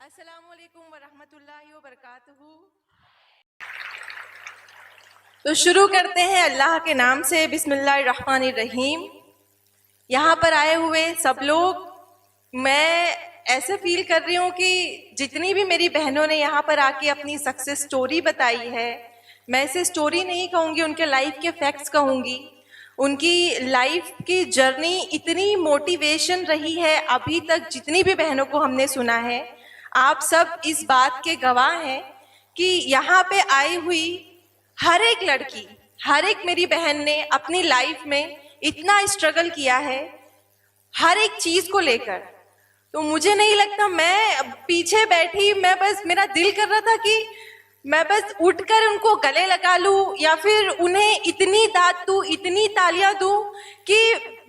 अस्सलामुअलैकुम वरहमतुल्लाहि वबरकातुहू। तो शुरू करते हैं अल्लाह के नाम से, बिस्मिल्लाहिर्रहमानिर्रहीम। यहाँ पर आए हुए सब लोग, मैं ऐसे फील कर रही हूँ कि जितनी भी मेरी बहनों ने यहाँ पर आके अपनी सक्सेस स्टोरी बताई है, मैं इसे स्टोरी नहीं कहूँगी, उनके लाइफ के फैक्ट्स कहूँगी। उनकी लाइफ की जर्नी इतनी मोटिवेशन रही है अभी तक, जितनी भी बहनों को हमने सुना है। आप सब इस बात के गवाह हैं कि यहाँ पे आई हुई हर एक लड़की, हर एक मेरी बहन ने अपनी लाइफ में इतना स्ट्रगल किया है हर एक चीज को लेकर। तो मुझे नहीं लगता, मैं पीछे बैठी, मैं बस, मेरा दिल कर रहा था कि मैं बस उठकर उनको गले लगा लूं या फिर उन्हें इतनी दाद दूं, इतनी तालियां दूं कि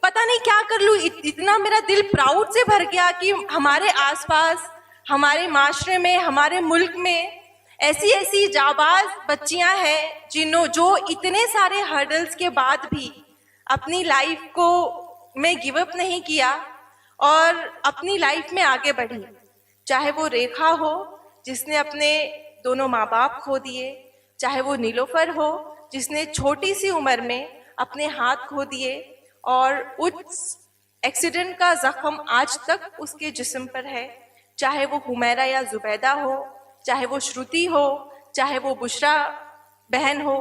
पता नहीं क्या कर लूं। इतना मेरा दिल प्राउड से भर गया कि हमारे आसपास, हमारे माशरे में, हमारे मुल्क में ऐसी ऐसी जाबाज बच्चियां हैं जो इतने सारे हर्डल्स के बाद भी अपनी लाइफ को में गिव अप नहीं किया और अपनी लाइफ में आगे बढ़ी। चाहे वो रेखा हो जिसने अपने दोनों माँ बाप खो दिए, चाहे वो नीलोफर हो जिसने छोटी सी उम्र में अपने हाथ खो दिए और उस एक्सीडेंट का जख्म आज तक उसके जिस्म पर है, चाहे वो हुमैरा या जुबैदा हो, चाहे वो श्रुति हो, चाहे वो बुशरा बहन हो।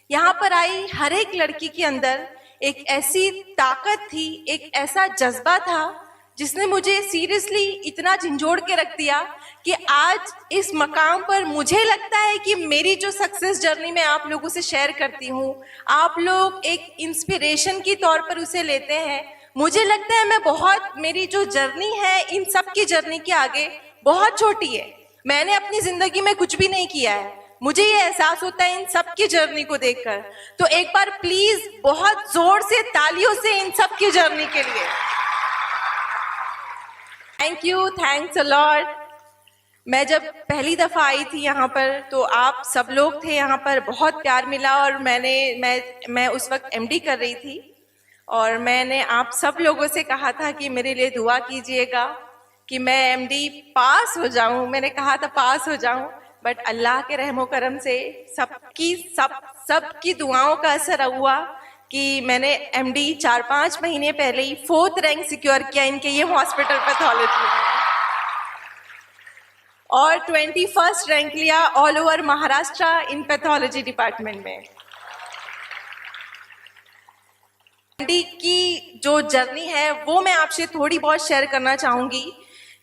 यहाँ पर आई हर एक लड़की के अंदर एक ऐसी ताकत थी, एक ऐसा जज्बा था जिसने मुझे सीरियसली इतना झंझोड़ के रख दिया कि आज इस मकाम पर मुझे लगता है कि मेरी जो सक्सेस जर्नी मैं आप लोगों से शेयर करती हूँ, आप लोग एक इंस्पिरेशन की तौर पर उसे लेते हैं। मुझे लगता है मैं बहुत, मेरी जो जर्नी है इन सब की जर्नी के आगे बहुत छोटी है। मैंने अपनी जिंदगी में कुछ भी नहीं किया है, मुझे ये एहसास होता है इन सब की जर्नी को देखकर। तो एक बार प्लीज बहुत जोर से तालियों से इन सब की जर्नी के लिए thank you, thanks a lot. मैं जब पहली दफ़ा आई थी यहाँ पर तो आप सब लोग थे यहाँ पर, बहुत प्यार मिला और मैं उस वक्त एमडी कर रही थी और मैंने आप सब लोगों से कहा था कि मेरे लिए दुआ कीजिएगा कि मैं एमडी पास हो जाऊं। मैंने कहा था पास हो जाऊं, बट अल्लाह के रहमो करम से सबकी दुआओं का असर हुआ कि मैंने एमडी 4-5 महीने पहले ही 4th रैंक सिक्योर किया इनके ये हॉस्पिटल पैथोलॉजी में और 21st रैंक लिया ऑल ओवर महाराष्ट्र इन पैथोलॉजी डिपार्टमेंट में। एमडी की जो जर्नी है वो मैं आपसे थोड़ी बहुत शेयर करना चाहूँगी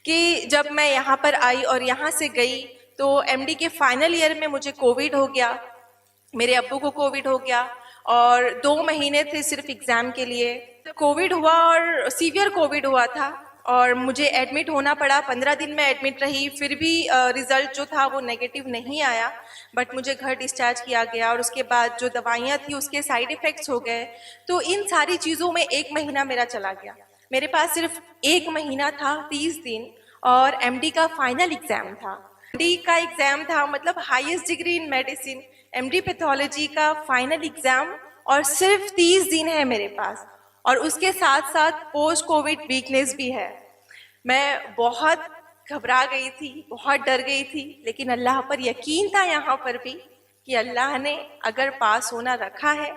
कि जब मैं यहाँ पर आई और यहाँ से गई तो एमडी के फाइनल ईयर में मुझे कोविड हो गया, मेरे अब्बू को कोविड हो गया और 2 महीने थे सिर्फ एग्ज़ाम के लिए। तो कोविड हुआ और सीवियर कोविड हुआ था और मुझे एडमिट होना पड़ा। 15 दिन में एडमिट रही, फिर भी रिज़ल्ट जो था वो नेगेटिव नहीं आया, बट मुझे घर डिस्चार्ज किया गया और उसके बाद जो दवाइयाँ थी उसके साइड इफ़ेक्ट्स हो गए। तो इन सारी चीज़ों में 1 महीना मेरा चला गया। मेरे पास सिर्फ 1 महीना था, 30 दिन, और एमडी का फाइनल एग्ज़ाम था। एमडी का एग्ज़ाम था, मतलब highest degree in medicine, MD pathology का फाइनल एग्ज़ाम, और सिर्फ 30 दिन है मेरे पास और उसके साथ साथ पोस्ट कोविड वीकनेस भी है। मैं बहुत घबरा गई थी, बहुत डर गई थी, लेकिन अल्लाह पर यकीन था यहाँ पर भी कि अल्लाह ने अगर पास होना रखा है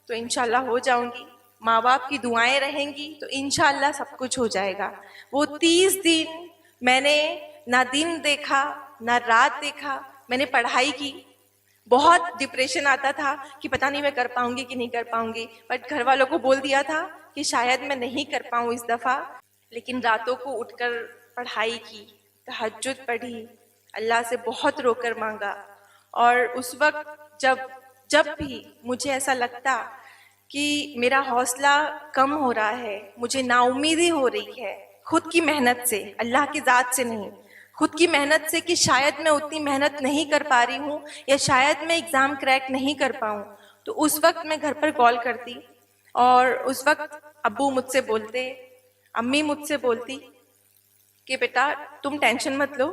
तो इंशाल्लाह हो जाऊंगी। माँ बाप की दुआएं रहेंगी तो इंशाल्लाह सब कुछ हो जाएगा। वो 30 दिन मैंने ना दिन देखा ना रात देखा, मैंने पढ़ाई की। बहुत डिप्रेशन आता था कि पता नहीं मैं कर पाऊंगी कि नहीं कर पाऊंगी, बट घर वालों को बोल दिया था कि शायद मैं नहीं कर पाऊँ इस दफ़ा, लेकिन रातों को उठकर पढ़ाई की, तहज्जुद पढ़ी, अल्लाह से बहुत रोकर मांगा। और उस वक्त जब भी मुझे ऐसा लगता कि मेरा हौसला कम हो रहा है, मुझे नाउम्मीदी हो रही है खुद की मेहनत से, अल्लाह की ज़ात से नहीं, खुद की मेहनत से कि शायद मैं उतनी मेहनत नहीं कर पा रही हूँ या शायद मैं एग्ज़ाम क्रैक नहीं कर पाऊँ, तो उस वक्त मैं घर पर कॉल करती और उस वक्त अब्बू मुझसे बोलते, अम्मी मुझसे बोलती कि बेटा तुम टेंशन मत लो,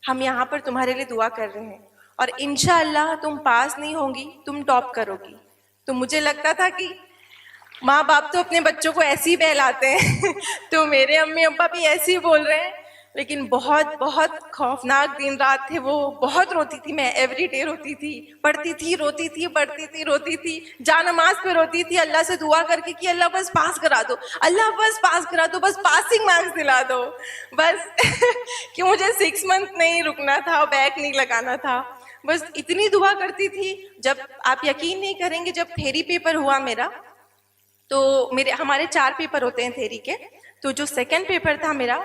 हम यहाँ पर तुम्हारे लिए दुआ कर रहे हैं और इंशाअल्लाह तुम पास नहीं होंगी, तुम टॉप करोगी। तो मुझे लगता था कि माँ बाप तो अपने बच्चों को ऐसे ही बहलाते हैं तो मेरे अम्मी अब्बा भी ऐसे ही बोल रहे हैं। लेकिन बहुत बहुत खौफनाक दिन रात थे वो। बहुत रोती थी मैं, एवरी डे रोती थी, पढ़ती थी, रोती थी, पढ़ती थी, रोती थी, जा नमाज पे रोती थी, अल्लाह से दुआ करके कि अल्लाह बस पास करा दो, अल्लाह बस पास करा दो, बस पासिंग मार्क्स दिला दो बस कि मुझे 6 मंथ नहीं रुकना था, बैक नहीं लगाना था, बस इतनी दुआ करती थी। जब आप यकीन नहीं करेंगे, जब थेरी पेपर हुआ मेरा, तो हमारे 4 पेपर होते हैं थेरी के, तो जो सेकंड पेपर था मेरा,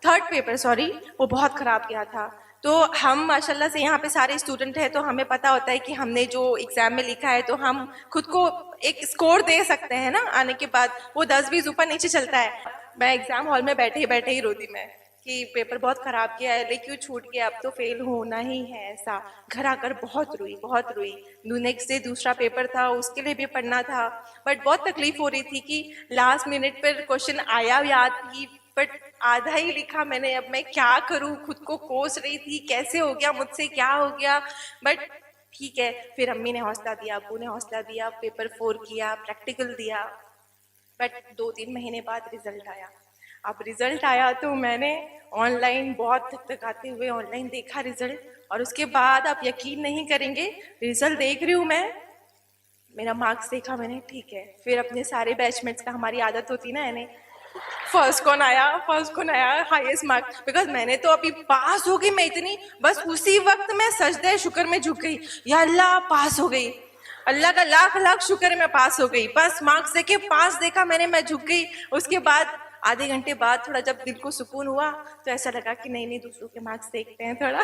थर्ड पेपर सॉरी, वो बहुत ख़राब गया था। तो हम माशाल्लाह से यहाँ पे सारे स्टूडेंट हैं, तो हमें पता होता है कि हमने जो एग्ज़ाम में लिखा है तो हम खुद को एक स्कोर दे सकते हैं ना आने के बाद, वो 10-20 ऊपर नीचे चलता है। मैं एग्ज़ाम हॉल में बैठे ही रोती मैं कि पेपर बहुत ख़राब किया है, लेकिन छूट गया, अब तो फेल होना ही है ऐसा। घर आकर बहुत रोई। नेक्स्ट डे दूसरा पेपर था, उसके लिए भी पढ़ना था, बट बहुत तकलीफ हो रही थी कि लास्ट मिनट पर क्वेश्चन आया याद थी, बट आधा ही लिखा मैंने, अब मैं क्या करूं, खुद को कोस रही थी, कैसे हो गया मुझसे, क्या हो गया, बट ठीक है। फिर अम्मी ने हौसला दिया, अब्बू ने हौसला दिया, पेपर 4 किया, प्रैक्टिकल दिया, बट 2-3 महीने बाद रिजल्ट आया। अब रिजल्ट आया तो मैंने ऑनलाइन बहुत धकधकाते हुए ऑनलाइन देखा रिजल्ट, और उसके बाद आप यकीन नहीं करेंगे, रिजल्ट देख रही हूँ मैं, मेरा मार्क्स देखा मैंने, ठीक है। फिर अपने सारे बैचमेट्स का, हमारी आदत होती ना यानी, फर्स्ट कौन आया, हाईएस्ट मार्क्स, बिकॉज मैंने तो अभी पास हो गई, मैं इतनी, बस उसी वक्त मैं सजदे शुक्र में झुक गई, या अल्लाह पास हो गई, अल्लाह का लाख लाख शुक्र मैं पास हो गई, बस मार्क्स देखे, पास देखा मैंने, मैं झुक गई। उसके बाद आधे घंटे बाद थोड़ा जब दिल को सुकून हुआ तो ऐसा लगा कि नहीं दूसरों के मार्क्स देखते हैं थोड़ा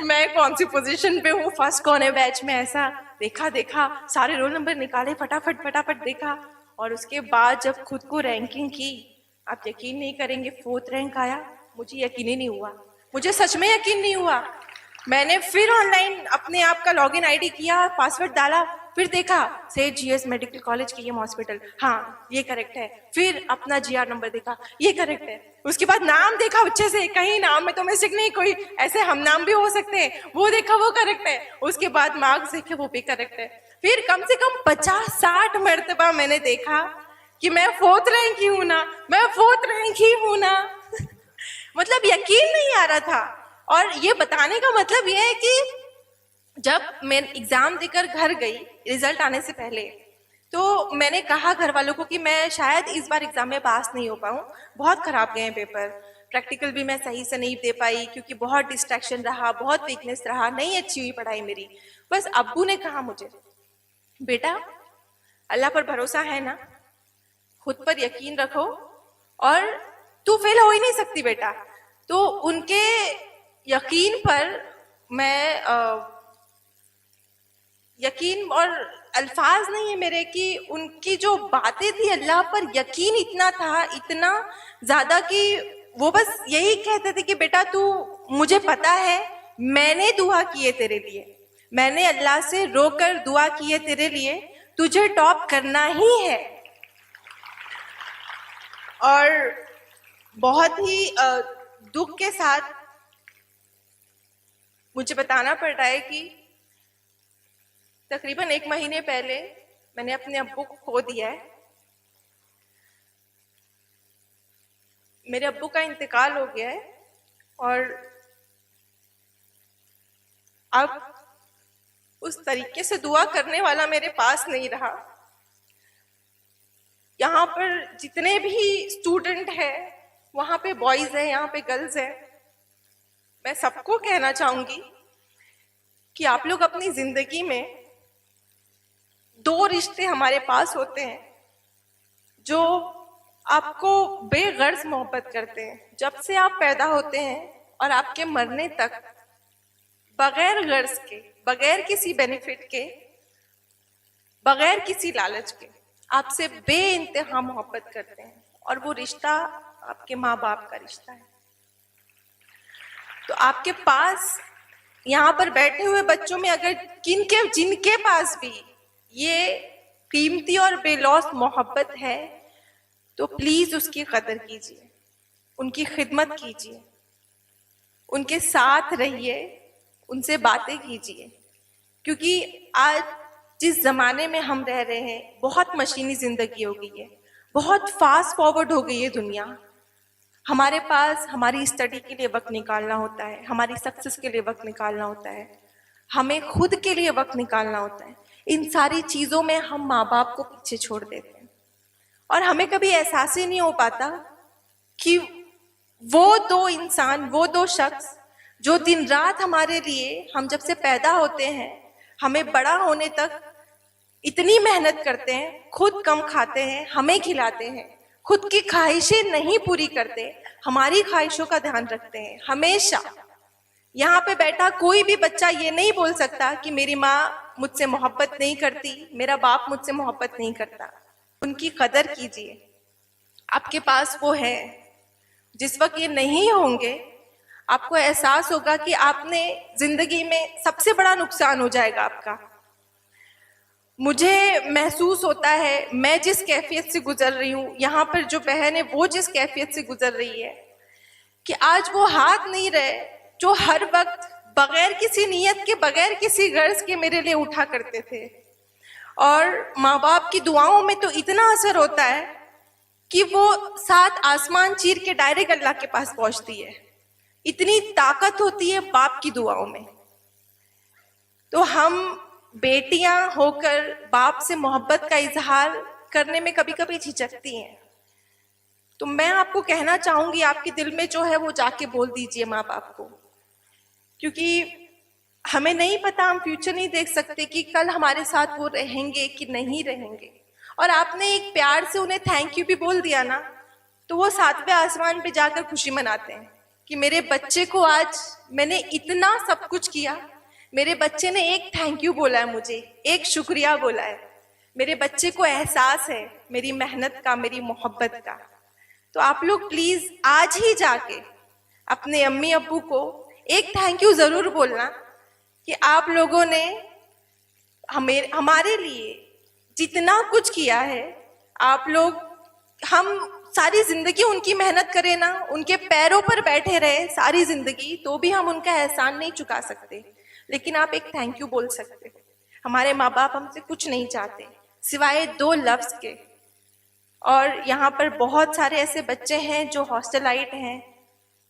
मैं कौन सी पोजीशन पे हूँ, फर्स्ट कौन है बैच में, ऐसा देखा, सारे रोल नंबर निकाले, फटाफट देखा, और उसके बाद जब खुद को रैंकिंग की, आप यकीन नहीं करेंगे, 4th रैंक आया। मुझे यकीन ही नहीं हुआ, मुझे सच में यकीन नहीं हुआ। मैंने फिर ऑनलाइन अपने आप का लॉगिन आईडी किया, पासवर्ड डाला, फिर देखा सेठ जीएस मेडिकल कॉलेज के एम हॉस्पिटल, हाँ ये करेक्ट है। फिर अपना जीआर नंबर देखा, ये करेक्ट है। उसके बाद नाम देखा अच्छे से, कहीं नाम में तो मिस्टेक नहीं, कोई ऐसे हम नाम भी हो सकते हैं, वो देखा, वो करेक्ट है। उसके बाद मार्क्स देखे, वो भी करेक्ट है। फिर कम से कम 50-60 मरतबा मैंने देखा कि मैं 4th रैंक ही हूं ना, मैं 4th रैंक ही हूं ना मतलब यकीन नहीं आ रहा था। और ये बताने का मतलब ये है कि जब मैं एग्जाम देकर घर गई रिजल्ट आने से पहले, तो मैंने कहा घर वालों को कि मैं शायद इस बार एग्जाम में पास नहीं हो पाऊँ, बहुत खराब गए पेपर, प्रैक्टिकल भी मैं सही से नहीं दे पाई क्योंकि बहुत डिस्ट्रैक्शन रहा, बहुत वीकनेस रहा, नहीं अच्छी हुई पढ़ाई मेरी। बस अब्बू ने कहा मुझे, बेटा अल्लाह पर भरोसा है ना, खुद पर यकीन रखो, और तू फेल हो ही नहीं सकती बेटा। तो उनके यकीन पर मैं यकीन और अल्फाज नहीं है मेरे कि उनकी जो बातें थी, अल्लाह पर यकीन इतना था, इतना ज़्यादा कि वो बस यही कहते थे कि बेटा तू, मुझे पता है मैंने दुआ की है तेरे लिए, मैंने अल्लाह से रोकर दुआ की है तेरे लिए, तुझे टॉप करना ही है। और बहुत ही दुख के साथ मुझे बताना पड़ रहा है कि तकरीबन 1 महीने पहले मैंने अपने अब्बू को खो दिया है। मेरे अब्बू का इंतकाल हो गया है, और अब उस तरीके से दुआ करने वाला मेरे पास नहीं रहा। यहाँ पर जितने भी स्टूडेंट हैं, वहाँ पे बॉयज़ हैं, यहाँ पे गर्ल्स हैं, मैं सबको कहना चाहूँगी कि आप लोग अपनी ज़िंदगी में 2 रिश्ते हमारे पास होते हैं जो आपको बेगर्ज मोहब्बत करते हैं, जब से आप पैदा होते हैं और आपके मरने तक, बगैर गर्ज के, बगैर किसी बेनिफिट के, बगैर किसी लालच के आपसे बेइंतहा मोहब्बत करते हैं, और वो रिश्ता आपके माँ बाप का रिश्ता है। तो आपके पास यहाँ पर बैठे हुए बच्चों में अगर जिनके पास भी ये कीमती और बेलौस मोहब्बत है, तो प्लीज उसकी कदर कीजिए, उनकी खिदमत कीजिए, उनके साथ रहिए, उनसे बातें कीजिए। क्योंकि आज जिस जमाने में हम रह रहे हैं, बहुत मशीनी जिंदगी हो गई है, बहुत फास्ट फॉरवर्ड हो गई है दुनिया। हमारे पास हमारी स्टडी के लिए वक्त निकालना होता है, हमारी सक्सेस के लिए वक्त निकालना होता है, हमें खुद के लिए वक्त निकालना होता है। इन सारी चीज़ों में हम माँ बाप को पीछे छोड़ देते हैं और हमें कभी एहसास ही नहीं हो पाता कि वो दो इंसान, वो दो शख्स जो दिन रात हमारे लिए, हम जब से पैदा होते हैं हमें बड़ा होने तक इतनी मेहनत करते हैं, खुद कम खाते हैं, हमें खिलाते हैं, खुद की ख्वाहिशें नहीं पूरी करते, हमारी ख्वाहिशों का ध्यान रखते हैं। हमेशा यहाँ पे बैठा कोई भी बच्चा ये नहीं बोल सकता कि मेरी माँ मुझसे मोहब्बत नहीं करती, मेरा बाप मुझसे मोहब्बत नहीं करता। उनकी कदर कीजिए, आपके पास वो है। जिस वक्त ये नहीं होंगे आपको एहसास होगा कि आपने जिंदगी में सबसे बड़ा नुकसान हो जाएगा आपका। मुझे महसूस होता है, मैं जिस कैफियत से गुजर रही हूँ, यहाँ पर जो बहन है वो जिस कैफियत से गुजर रही है, कि आज वो हाथ नहीं रहे जो हर वक्त बगैर किसी नियत के, बगैर किसी गर्ज के मेरे लिए उठा करते थे। और माँ बाप की दुआओं में तो इतना असर होता है कि वो 7 आसमान चीर के डायरेक्ट अल्लाह के पास पहुंचती है। इतनी ताकत होती है बाप की दुआओं में। तो हम बेटियां होकर बाप से मोहब्बत का इजहार करने में कभी कभी झिझकती हैं। तो मैं आपको कहना चाहूंगी, आपके दिल में जो है वो जाके बोल दीजिए माँ बाप को, क्योंकि हमें नहीं पता, हम फ्यूचर नहीं देख सकते कि कल हमारे साथ वो रहेंगे कि नहीं रहेंगे। और आपने एक प्यार से उन्हें थैंक यू भी बोल दिया ना, तो वो 7वें आसमान पे जाकर खुशी मनाते हैं कि मेरे बच्चे को आज मैंने इतना सब कुछ किया, मेरे बच्चे ने एक थैंक यू बोला है, मुझे एक शुक्रिया बोला है, मेरे बच्चे को एहसास है मेरी मेहनत का, मेरी मोहब्बत का। तो आप लोग प्लीज आज ही जाके अपने अम्मी अब्बू को एक थैंक यू जरूर बोलना कि आप लोगों ने हमारे लिए जितना कुछ किया है। आप लोग, हम सारी जिंदगी उनकी मेहनत करें ना, उनके पैरों पर बैठे रहे सारी जिंदगी, तो भी हम उनका एहसान नहीं चुका सकते, लेकिन आप एक थैंक यू बोल सकते हो। हमारे माँ बाप हमसे कुछ नहीं चाहते सिवाय 2 लफ्ज के। और यहाँ पर बहुत सारे ऐसे बच्चे हैं जो हॉस्टलाइट हैं,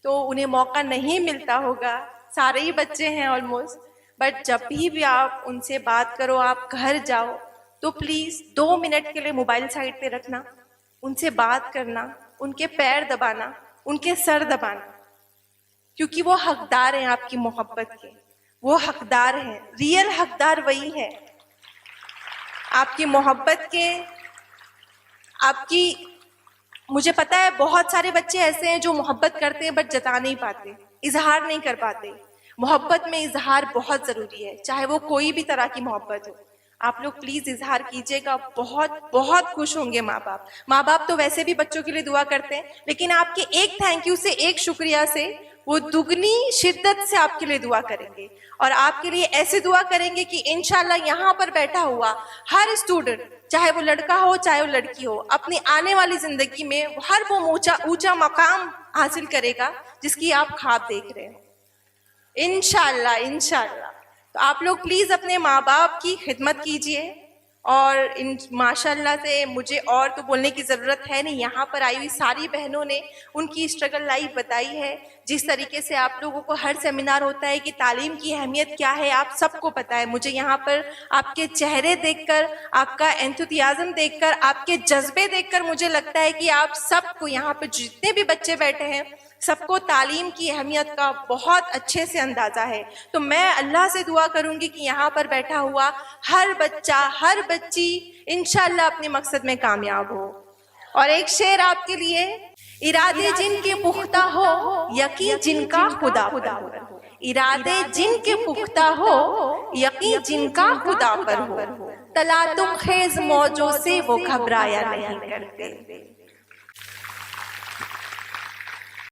तो उन्हें मौका नहीं मिलता होगा, सारे ही बच्चे हैं ऑलमोस्ट। बट जब भी आप उनसे बात करो, आप घर जाओ, तो प्लीज 2 मिनट के लिए मोबाइल साइड पे रखना, उनसे बात करना, उनके पैर दबाना, उनके सर दबाना, क्योंकि वो हकदार हैं आपकी मोहब्बत के, वो हकदार हैं, रियल हकदार वही है आपकी मोहब्बत के, आपकी। मुझे पता है बहुत सारे बच्चे ऐसे हैं जो मोहब्बत करते हैं बट जता नहीं पाते, इजहार नहीं कर पाते। मोहब्बत में इजहार बहुत जरूरी है, चाहे वो कोई भी तरह की मोहब्बत हो। आप लोग प्लीज इजहार कीजिएगा, बहुत बहुत खुश होंगे माँ बाप। माँ बाप तो वैसे भी बच्चों के लिए दुआ करते हैं, लेकिन आपके एक थैंक यू से, एक शुक्रिया से वो दुगनी शिद्दत से आपके लिए दुआ करेंगे। और आपके लिए ऐसे दुआ करेंगे कि इंशाल्लाह यहाँ पर बैठा हुआ हर स्टूडेंट, चाहे वो लड़का हो चाहे वो लड़की हो, अपनी आने वाली जिंदगी में हर वो ऊंचा मकाम हासिल करेगा जिसकी आप ख्वाब देख रहे हो, इंशाल्लाह इंशाल्लाह। तो आप लोग प्लीज अपने माँ बाप की खिदमत कीजिए। और इन माशाल्लाह से मुझे और तो बोलने की ज़रूरत है नहीं, यहाँ पर आई हुई सारी बहनों ने उनकी स्ट्रगल लाइफ बताई है। जिस तरीके से आप लोगों को हर सेमिनार होता है कि तालीम की अहमियत क्या है, आप सबको पता है। मुझे यहाँ पर आपके चेहरे देखकर, आपका एंथुसियाज्म देखकर, आपके जज्बे देखकर मुझे लगता है कि आप सबको, यहाँ पर जितने भी बच्चे बैठे हैं, सबको तालीम की अहमियत का बहुत अच्छे से अंदाज़ा है। तो मैं अल्लाह से दुआ करूंगी कि यहाँ पर बैठा हुआ हर बच्चा, हर बच्ची इंशाल्लाह अपने मकसद में कामयाब हो। और एक शेर आपके लिए, इरादे जिनके पुख्ता हो, यकीन जिनका खुदा पर हो। इरादे जिनके पुख्ता हो, यकीन जिनका खुदा पर हो। तला तुम खेज मौजों से वो घबराया नहीं करते।